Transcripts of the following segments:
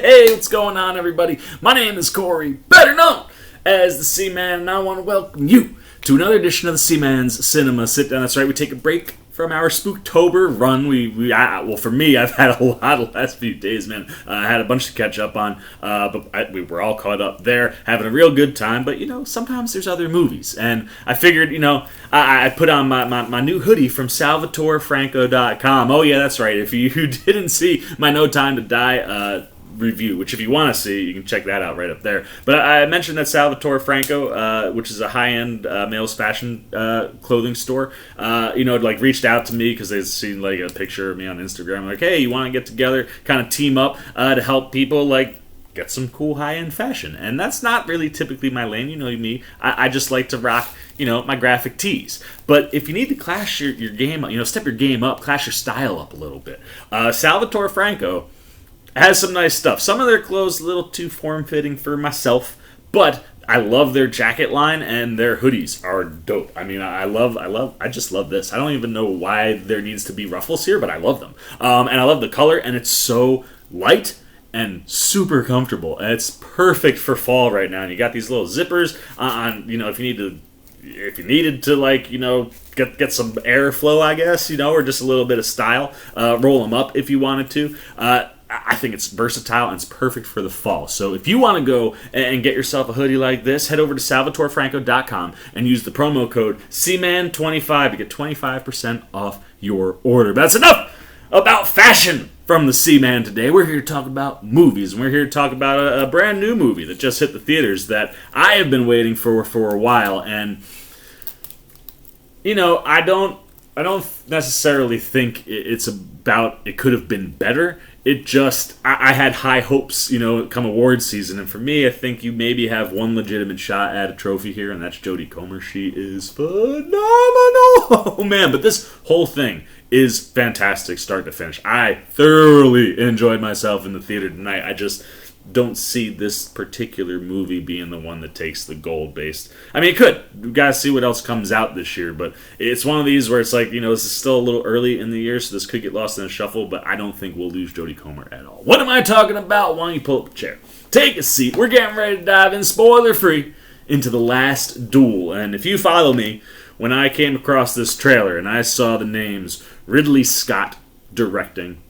Hey, what's going on, everybody? My name is Corey, better known as the Seaman, and I want to welcome you to another edition of the Seaman's Cinema Sit-Down. That's right, we take a break from our Spooktober run. Well, for me, I've had a lot of last few days, man. I had a bunch to catch up on, but we were all caught up there, having a real good time. But, sometimes there's other movies. And I figured, I put on my new hoodie from SALVATOREFRANCO.com. Oh, yeah, that's right. If you didn't see my No Time to Die review, which if you want to see, you can check that out right up there. But I mentioned that Salvatore Franco, which is a high-end male's fashion clothing store, reached out to me because they'd seen a picture of me on Instagram. Like, hey, you want to get together, kind of team up to help people get some cool high-end fashion. And that's not really typically my lane. You know me. I just like to rock, my graphic tees. But if you need to clash your game, step your game up, clash your style up a little bit, Salvatore Franco has some nice stuff. Some of their clothes a little too form-fitting for myself, but I love their jacket line, and their hoodies are dope. I mean, I just love this. I don't even know why there needs to be ruffles here, but I love them. And I love the color, and it's so light and super comfortable. And it's perfect for fall right now. And you got these little zippers on, if you needed to get some airflow, I guess, or just a little bit of style, roll them up if you wanted to. I think it's versatile and it's perfect for the fall. So if you want to go and get yourself a hoodie like this, head over to SalvatoreFranco.com and use the promo code CMAN25 to get 25% off your order. But that's enough about fashion from the Seaman today. We're here to talk about movies, and we're here to talk about a brand new movie that just hit the theaters that I have been waiting for a while. And, I don't necessarily think it could have been better. It just, I had high hopes, come award season. And for me, I think you maybe have one legitimate shot at a trophy here, and that's Jodie Comer. She is phenomenal. Oh, man. But this whole thing is fantastic start to finish. I thoroughly enjoyed myself in the theater tonight. I just don't see this particular movie being the one that takes the gold based. I mean, it could. We've got to see what else comes out this year, but it's one of these where it's this is still a little early in the year, so this could get lost in a shuffle, but I don't think we'll lose Jodie Comer at all. What am I talking about? Why don't you pull up a chair? Take a seat. We're getting ready to dive in, spoiler-free, into The Last Duel. And if you follow me, when I came across this trailer and I saw the names Ridley Scott directing,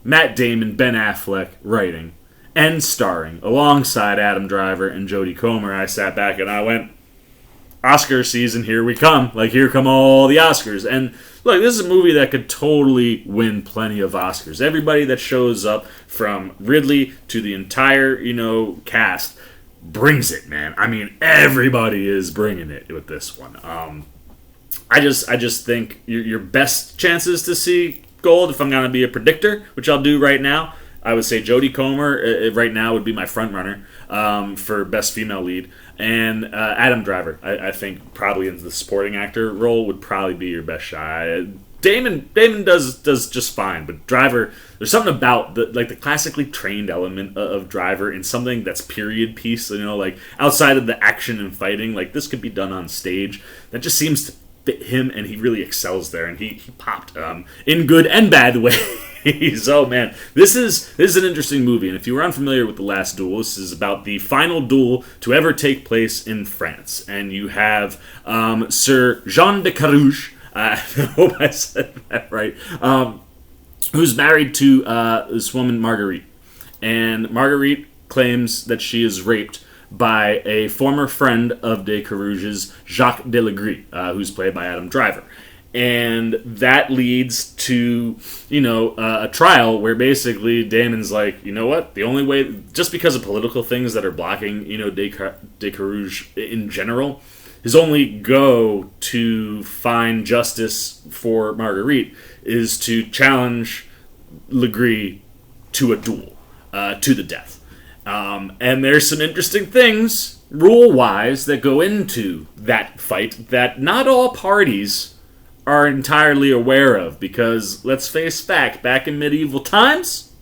Matt Damon, Ben Affleck writing, and starring alongside Adam Driver and Jodie Comer, I sat back and I went, Oscar season, here we come. Here come all the Oscars. And look, this is a movie that could totally win plenty of Oscars. Everybody that shows up, from Ridley to the entire, cast, brings it, man. I mean, everybody is bringing it with this one. I just think your best chances to see gold, if I'm going to be a predictor, which I'll do right now, I would say Jodie Comer right now would be my front runner for best female lead, and Adam Driver. I think probably in the supporting actor role would probably be your best shot. Damon does just fine, but Driver, there's something about the classically trained element of Driver in something that's period piece. Outside of the action and fighting, this could be done on stage. That just seems to fit him, and he really excels there. And he popped in good and bad ways. Oh man, this is an interesting movie, and if you were unfamiliar with The Last Duel, this is about the final duel to ever take place in France, and you have Sir Jean de Carouge, I hope I said that right, who's married to this woman Marguerite, and Marguerite claims that she is raped by a former friend of de Carouge's, Jacques Delegris, who's played by Adam Driver. And that leads to, a trial where basically Damon's like, you know what? The only way, just because of political things that are blocking, de Carouge in general, his only go to find justice for Marguerite is to challenge Legris to a duel, to the death. And there's some interesting things, rule-wise, that go into that fight that not all parties are entirely aware of, because let's face fact, back in medieval times,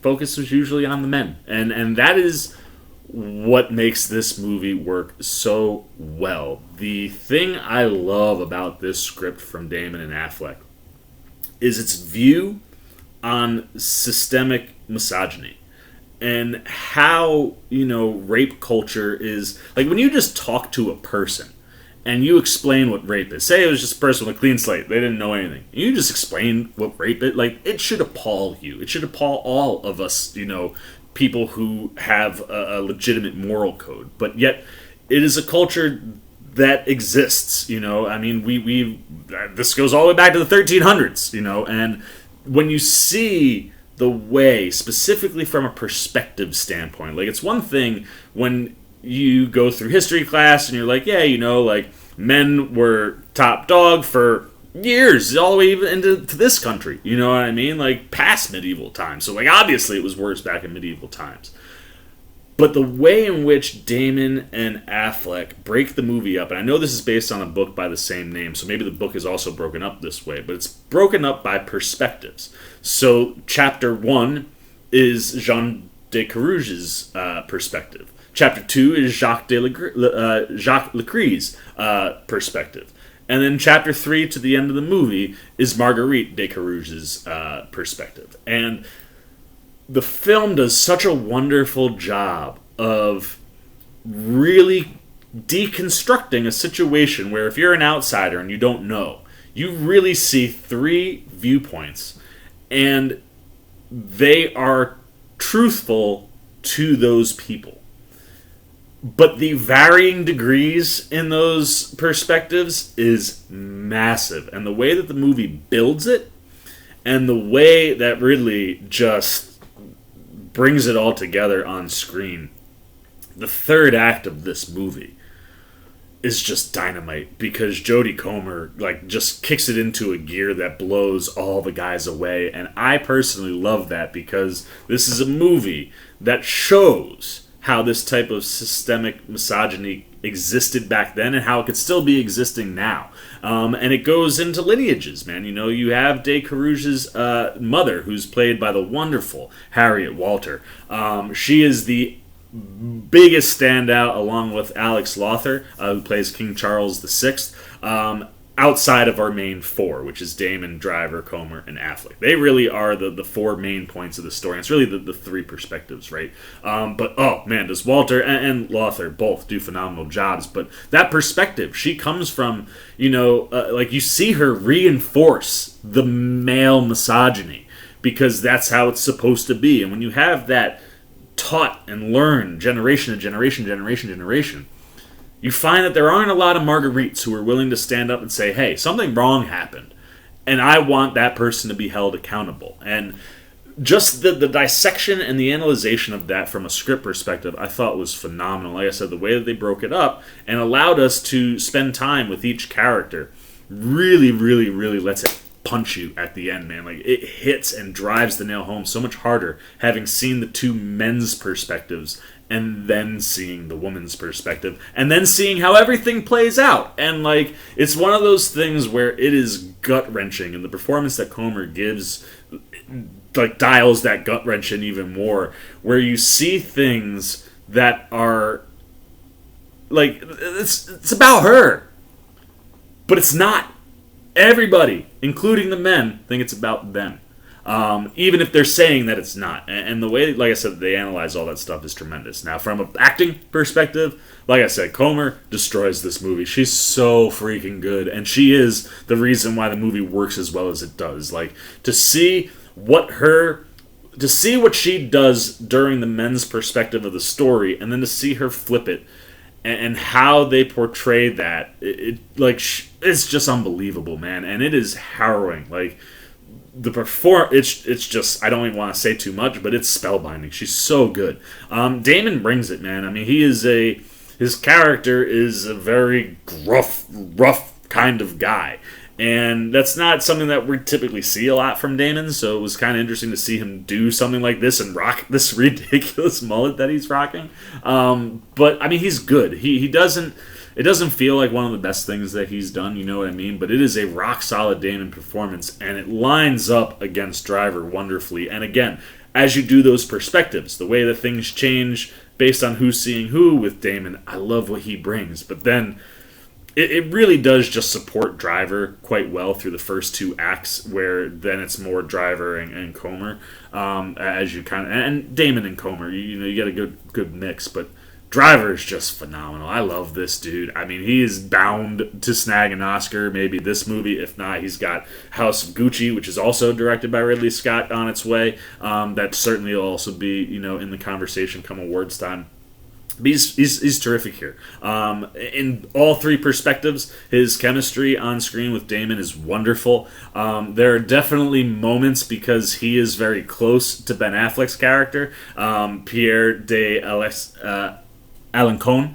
focus was usually on the men, and that is what makes this movie work so well. The thing I love about this script from Damon and Affleck is its view on systemic misogyny and how, rape culture is. Like, when you just talk to a person and you explain what rape is. Say it was just a person with a clean slate. They didn't know anything. You just explain what rape is. Like, it should appall you. It should appall all of us, people who have a legitimate moral code. But yet, it is a culture that exists, I mean, this goes all the way back to the 1300s, and when you see the way, specifically from a perspective standpoint, like, it's one thing when you go through history class and you're like, yeah, like, men were top dog for years, all the way even into this country, you know what I mean? Like, past medieval times. So, like, obviously it was worse back in medieval times. But the way in which Damon and Affleck break the movie up, and I know this is based on a book by the same name, so maybe the book is also broken up this way, but it's broken up by perspectives. So, chapter 1 is Jean de Carouge's perspective. Chapter 2 is Jacques Lecrie's perspective. And then chapter 3 to the end of the movie is Marguerite de Carouge's perspective. And the film does such a wonderful job of really deconstructing a situation where, if you're an outsider and you don't know, you really see 3 viewpoints, and they are truthful to those people. But the varying degrees in those perspectives is massive. And the way that the movie builds it, and the way that Ridley just brings it all together on screen, the third act of this movie is just dynamite, because Jodie Comer, like, just kicks it into a gear that blows all the guys away. And I personally love that, because this is a movie that shows how this type of systemic misogyny existed back then and how it could still be existing now. And it goes into lineages, man. You have De Carouge's mother, who's played by the wonderful Harriet Walter. She is the biggest standout, along with Alex Lawther, who plays King Charles VI, outside of our main 4, which is Damon, Driver, Comer, and Affleck. They really are the 4 main points of the story. And it's really the 3 perspectives, right? But, oh, man, does Walter and Lawther both do phenomenal jobs. But that perspective, she comes from, like, you see her reinforce the male misogyny, because that's how it's supposed to be. And when you have that taught and learned generation to generation, you find that there aren't a lot of Marguerites who are willing to stand up and say, hey, something wrong happened, and I want that person to be held accountable. And just the dissection and the analyzation of that from a script perspective, I thought was phenomenal. Like I said, the way that they broke it up and allowed us to spend time with each character really, really, really lets it punch you at the end, man. Like, it hits and drives the nail home so much harder, having seen the 2 men's perspectives and then seeing the woman's perspective, and then seeing how everything plays out. And, like, it's one of those things where it is gut-wrenching, and the performance that Comer gives, like, dials that gut-wrenching even more, where you see things that are, like, it's about her, but it's not. Everybody, including the men, think it's about them. Even if they're saying that it's not. And the way, like I said, they analyze all that stuff is tremendous. Now, from an acting perspective, like I said, Comer destroys this movie. She's so freaking good, and she is the reason why the movie works as well as it does. Like, to see what she does during the men's perspective of the story, and then to see her flip it, and how they portray that, it's just unbelievable, man. And it is harrowing. Like, it's just, I don't even want to say too much, but it's spellbinding. She's so good. Damon brings it, man. I mean, his character is a very rough kind of guy. And that's not something that we typically see a lot from Damon, so it was kind of interesting to see him do something like this and rock this ridiculous mullet that he's rocking. But, I mean, he's good. He doesn't... It doesn't feel like one of the best things that he's done, you know what I mean? But it is a rock-solid Damon performance, and it lines up against Driver wonderfully. And again, as you do those perspectives, the way that things change based on who's seeing who with Damon, I love what he brings. But then, it really does just support Driver quite well through the first two acts, where then it's more Driver and Comer, as you kind of, and Damon and Comer. You get a good mix, but Driver is just phenomenal. I love this dude. I mean, he is bound to snag an Oscar, maybe this movie. If not, he's got House of Gucci, which is also directed by Ridley Scott, on its way. That certainly will also be, in the conversation come awards time. But he's terrific here. In all three perspectives, his chemistry on screen with Damon is wonderful. There are definitely moments, because he is very close to Ben Affleck's character, Pierre de Alençon,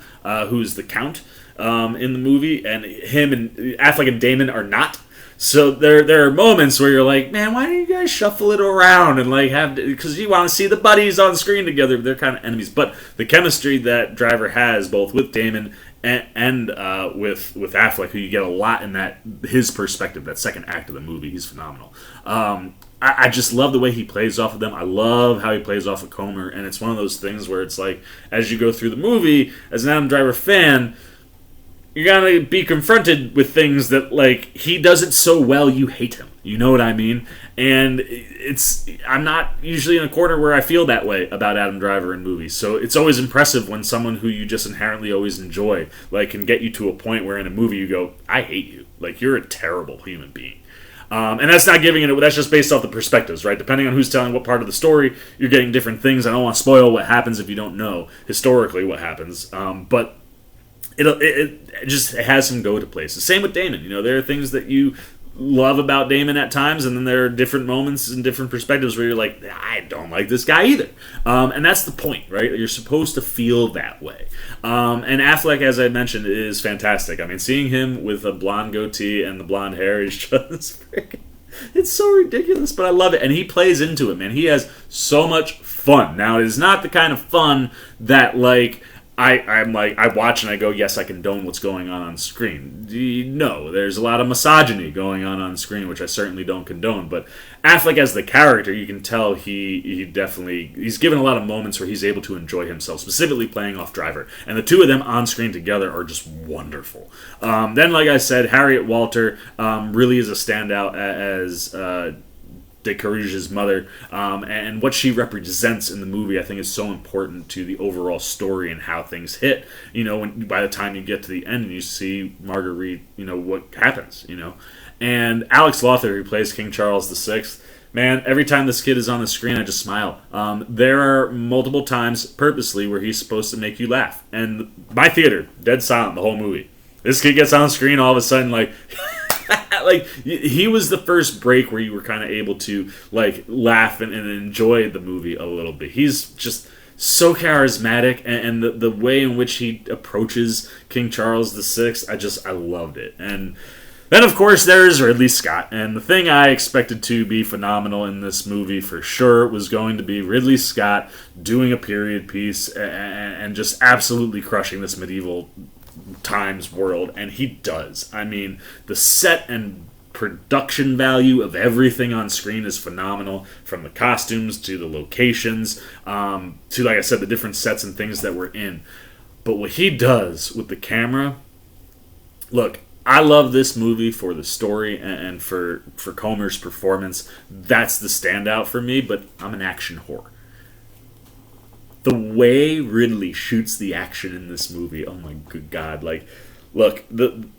who's the Count in the movie, and him and Affleck and Damon are not. So there are moments where you're like, man, why don't you guys shuffle it around and have, because you want to see the buddies on screen together. They're kind of enemies, but the chemistry that Driver has both with Damon and with Affleck, who you get a lot in his perspective, that second act of the movie, he's phenomenal. I just love the way he plays off of them. I love how he plays off of Comer, and it's one of those things where it's like, as you go through the movie, as an Adam Driver fan, you're going to be confronted with things that, he does it so well, you hate him. You know what I mean? And I'm not usually in a corner where I feel that way about Adam Driver in movies. So it's always impressive when someone who you just inherently always enjoy, can get you to a point where in a movie you go, I hate you. You're a terrible human being. And that's not giving it, that's just based off the perspectives, right? Depending on who's telling what part of the story, you're getting different things. I don't want to spoil what happens if you don't know historically what happens. But it just has some go-to places. Same with Damon. There are things that you love about Damon at times, and then there are different moments and different perspectives where you're like, I don't like this guy either. And that's the point, right? You're supposed to feel that way. And Affleck, as I mentioned, is fantastic. I mean, seeing him with a blonde goatee and the blonde hair is just freaking... It's so ridiculous, but I love it. And he plays into it, man. He has so much fun. Now, it is not the kind of fun that, I watch and I go, yes, I condone what's going on screen. No, there's a lot of misogyny going on screen, which I certainly don't condone. But Affleck as the character, you can tell he's given a lot of moments where he's able to enjoy himself, specifically playing off Driver. And the two of them on screen together are just wonderful. Then, like I said, Harriet Walter really is a standout as de Carouge's mother, and what she represents in the movie, I think, is so important to the overall story and how things hit. By the time you get to the end and you see Marguerite, what happens. And Alex Lothar, who plays King Charles VI, man, every time this kid is on the screen, I just smile. There are multiple times purposely where he's supposed to make you laugh, and my theater, dead silent the whole movie. This kid gets on screen, all of a sudden, he was the first break where you were kind of able to laugh and enjoy the movie a little bit. He's just so charismatic, and the way in which he approaches King Charles VI, I loved it. And then, of course, there's Ridley Scott, and the thing I expected to be phenomenal in this movie for sure was going to be Ridley Scott doing a period piece and just absolutely crushing this medieval times world, and he does. I mean, the set and production value of everything on screen is phenomenal, from the costumes to the locations, to, like I said, the different sets and things that we're in. But what he does with the camera, look, I love this movie for the story and for Comer's performance. That's the standout for me, but I'm an action whore. The way Ridley shoots the action in this movie, oh my good God. Look, the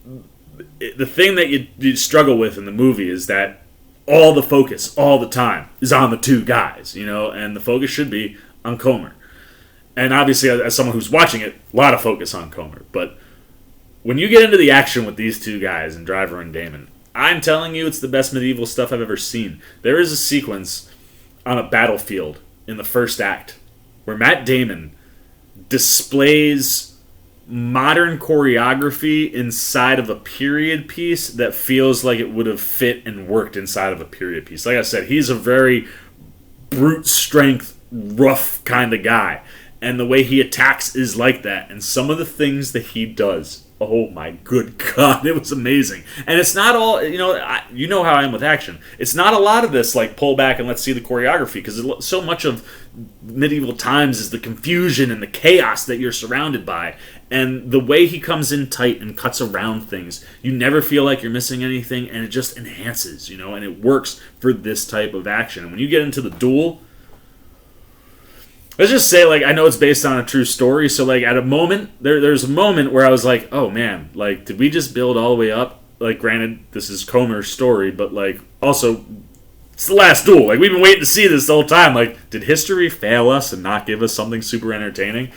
thing that you struggle with in the movie is that all the focus, all the time, is on the two guys, and the focus should be on Comer. And obviously, as someone who's watching it, a lot of focus on Comer. But when you get into the action with these two guys, and Driver and Damon, I'm telling you, it's the best medieval stuff I've ever seen. There is a sequence on a battlefield in the first act where Matt Damon displays modern choreography inside of a period piece that feels like it would have fit and worked inside of a period piece. Like I said, he's a very brute strength, rough kind of guy, and the way he attacks is like that. And some of the things that he does oh my good God, it was amazing. And it's not all, you know how I am with action. It's not a lot of this, like, pull back and let's see the choreography, because so much of medieval times is the confusion and the chaos that you're surrounded by. And the way he comes in tight and cuts around things, you never feel like you're missing anything, and it just enhances, and it works for this type of action. And when you get into the duel, let's just say, like, I know it's based on a true story, so, like, at a moment, there's a moment where I was like, oh, man, like, did we just build all the way up? Like, granted, this is Comer's story, but, like, also, it's the Last Duel. Like, we've been waiting to see this the whole time. Like, did history fail us and not give us something super entertaining?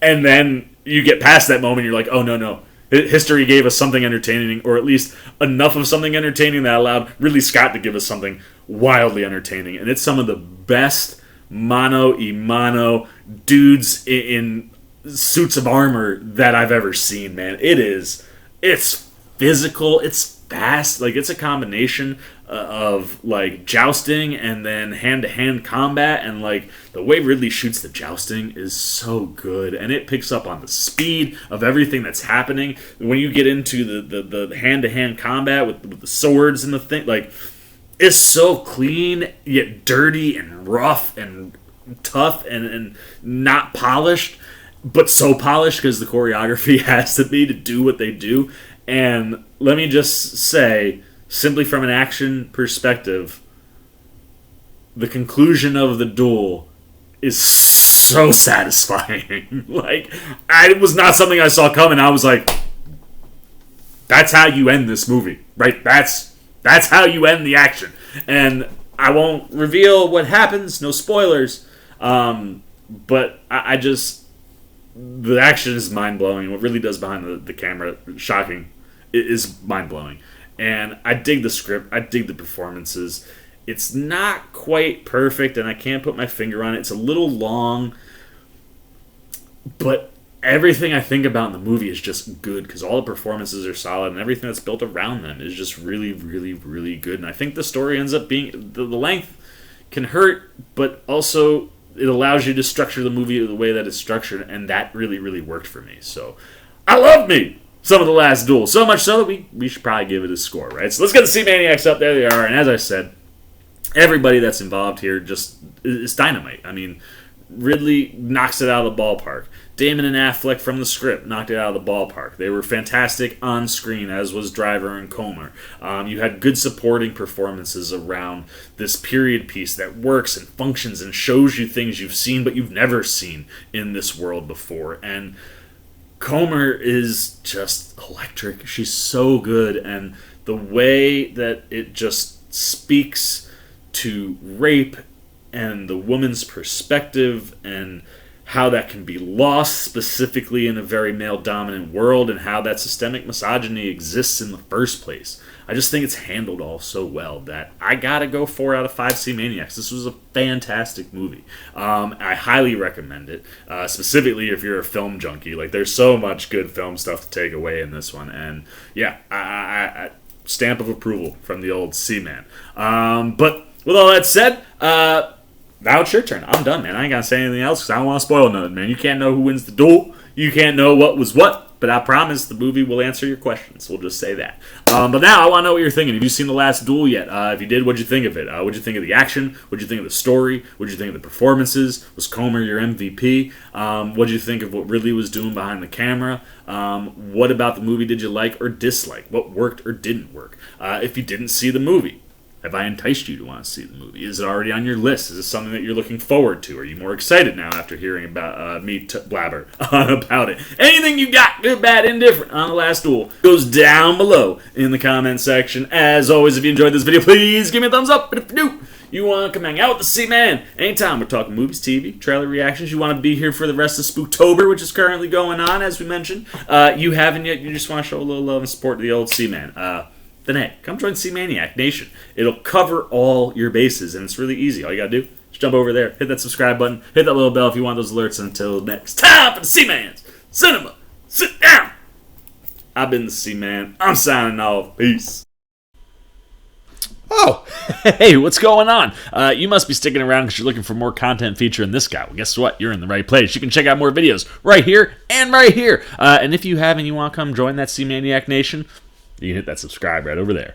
And then you get past that moment, you're like, oh, no. History gave us something entertaining, or at least enough of something entertaining that allowed Ridley Scott to give us something wildly entertaining. And it's some of the best mano dudes in suits of armor that I've ever seen, man. It's physical, it's fast, like, it's a combination of, like, jousting and then hand-to-hand combat, and, like, the way Ridley shoots the jousting is so good, and it picks up on the speed of everything that's happening. When you get into the hand-to-hand combat with the swords and the thing, like, it's so clean, yet dirty and rough and tough and not polished, but so polished because the choreography has to be to do what they do. And let me just say, simply from an action perspective, the conclusion of the duel is so satisfying. Like, it was not something I saw coming. I was like, that's how you end this movie, right? That's how you end the action. And I won't reveal what happens, no spoilers, but I just, the action is mind-blowing. What really does behind the camera, shocking, it is mind-blowing. And I dig the script, I dig the performances. It's not quite perfect, and I can't put my finger on it. It's a little long, but everything I think about in the movie is just good, because all the performances are solid, and everything that's built around them is just really, really, really good. And I think the story ends up being, the length can hurt, but also it allows you to structure the movie the way that it's structured, and that really, really worked for me. So, I love me some of The Last Duel, so much so that we should probably give it a score, right? So let's get the C-Maniacs up. There they are, and as I said, everybody that's involved here just is dynamite. I mean, Ridley knocks it out of the ballpark. Damon and Affleck from the script knocked it out of the ballpark. They were fantastic on screen, as was Driver and Comer. You had good supporting performances around this period piece that works and functions and shows you things you've seen but you've never seen in this world before. And Comer is just electric. She's so good, and the way that it just speaks to rape and the woman's perspective and how that can be lost specifically in a very male-dominant world, and how that systemic misogyny exists in the first place. I just think it's handled all so well that I gotta go 4 out of 5 C-Maniacs. This was a fantastic movie. I highly recommend it, specifically if you're a film junkie. Like, there's so much good film stuff to take away in this one, and yeah, I stamp of approval from the old C-Man. But with all that said, now it's your turn. I'm done, man. I ain't gonna say anything else because I don't want to spoil nothing, man. You can't know who wins the duel. You can't know what was what. But I promise the movie will answer your questions. We'll just say that. But now I want to know what you're thinking. Have you seen The Last Duel yet? If you did, what'd you think of it? What'd you think of the action? What'd you think of the story? What'd you think of the performances? Was Comer your MVP? What'd you think of what Ridley was doing behind the camera? What about the movie did you like or dislike? What worked or didn't work? If you didn't see the movie, have I enticed you to want to see the movie? Is it already on your list? Is this something that you're looking forward to? Are you more excited now after hearing about me blabber on about it? Anything you got, good, bad, indifferent, on The Last Duel goes down below in the comment section. As always, if you enjoyed this video, please give me a thumbs up. And if you do, you want to come hang out with the C-Man anytime we're talking movies, TV, trailer reactions, you want to be here for the rest of Spooktober, which is currently going on, as we mentioned. You haven't yet, you just want to show a little love and support to the old C-Man. Then hey, come join C-Maniac Nation. It'll cover all your bases, and it's really easy. All you gotta do is jump over there, hit that subscribe button, hit that little bell if you want those alerts. Until next time for the C-Man's Cinema Sit Down. I've been the C-Man. I'm signing off. Peace. Oh, Hey, what's going on? You must be sticking around because you're looking for more content featuring this guy. Well, guess what? You're in the right place. You can check out more videos right here and right here. And if you have and you want to come join that C-Maniac Nation, you can hit that subscribe right over there.